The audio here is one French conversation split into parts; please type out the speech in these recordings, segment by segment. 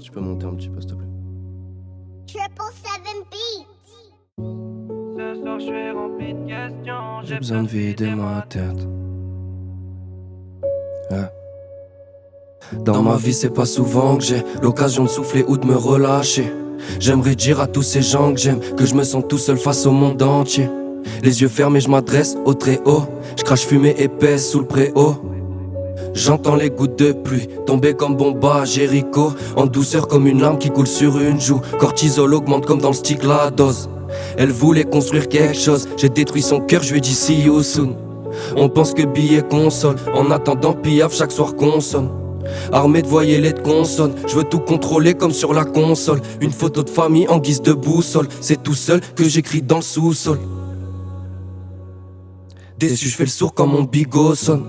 Tu peux monter un petit peu, s'il te plaît. 777 beats. Ce soir je suis rempli de questions. J'ai besoin de vider ma tête. Dans ma vie, c'est pas souvent que j'ai l'occasion de souffler ou de me relâcher. J'aimerais dire à tous ces gens que j'aime que je me sens tout seul face au monde entier. Les yeux fermés, je m'adresse au très haut. Je crache fumée épaisse sous le préau. J'entends les gouttes de pluie tomber comme bomba à Jéricho, en douceur comme une larme qui coule sur une joue. Cortisol augmente comme dans le stick la dose. Elle voulait construire quelque chose, j'ai détruit son cœur, je lui ai dit see you soon. On pense que billet console, en attendant piaf chaque soir consomme. Armé de voyelles et de consonnes, je veux tout contrôler comme sur la console. Une photo de famille en guise de boussole, c'est tout seul que j'écris dans le sous-sol. Déçu, je fais le sourd quand mon bigot sonne.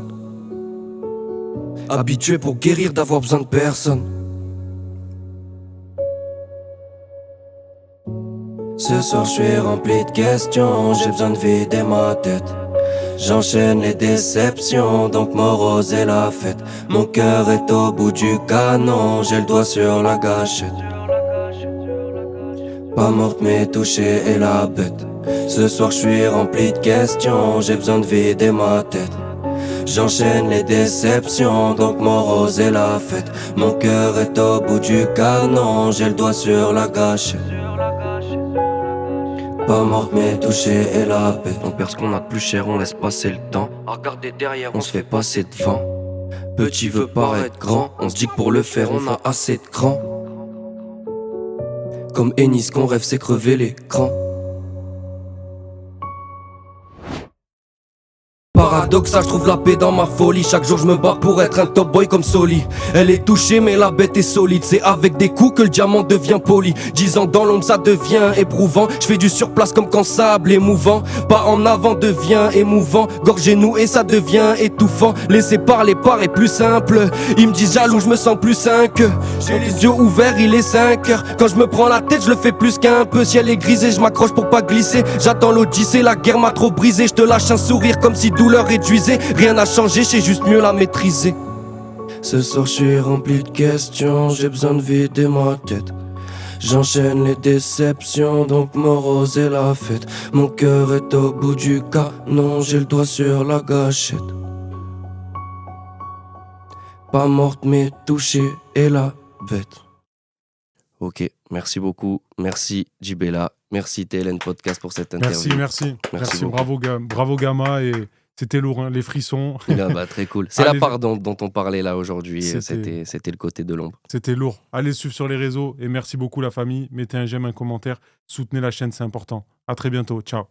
Habitué pour guérir d'avoir besoin de personne. Ce soir je suis rempli de questions, j'ai besoin de vider ma tête. J'enchaîne les déceptions, donc morose et la fête. Mon cœur est au bout du canon, j'ai le doigt sur la gâchette. Pas morte mais touchée et la bête. Ce soir je suis rempli de questions, j'ai besoin de vider ma tête. J'enchaîne les déceptions, donc morose et la fête. Mon cœur est au bout du canon, j'ai le doigt sur la gâchette. Pas morte mais touchée et la bête. On perd ce qu'on a de plus cher, on laisse passer le temps. À regarder derrière, on se fait passer devant. Petit veut paraître grand, on se dit que pour le faire on a assez de cran. Comme Ennis qu'on rêve c'est crever l'écran. Paradoxal, je trouve la paix dans ma folie. Chaque jour je me bats pour être un top boy comme Soli. Elle est touchée mais la bête est solide. C'est avec des coups que le diamant devient poli. 10 ans dans l'ombre ça devient éprouvant. Je fais du surplace comme quand sable est mouvant. Pas en avant devient émouvant. Gorgé noué ça devient étouffant. Laisser parler paraît plus simple. Ils me disent jaloux, je me sens plus sain que. J'ai les yeux ouverts, il est 5 heures. Quand je me prends la tête, je le fais plus qu'un peu. Ciel est grisé, je m'accroche pour pas glisser. J'attends l'odyssée, la guerre m'a trop brisé. Je te lâche un sourire comme si douleur réduisait. Rien n'a changé, j'ai juste mieux la maîtriser. Ce soir je suis rempli de questions, j'ai besoin de vider ma tête. J'enchaîne les déceptions, donc morose et la fête. Mon cœur est au bout du canon, j'ai le doigt sur la gâchette. Pas morte mais touchée et la bête. Ok, merci beaucoup, merci Djibella, merci TLN Podcast pour cette interview. Merci. beaucoup. Bravo Gamma, et c'était lourd, hein, les frissons. Très cool. C'est Allez, la part dont on parlait là aujourd'hui, C'était- c'était le côté de l'ombre. C'était lourd. Allez suivre sur les réseaux et merci beaucoup la famille. Mettez un j'aime, un commentaire, soutenez la chaîne, c'est important. À très bientôt, ciao.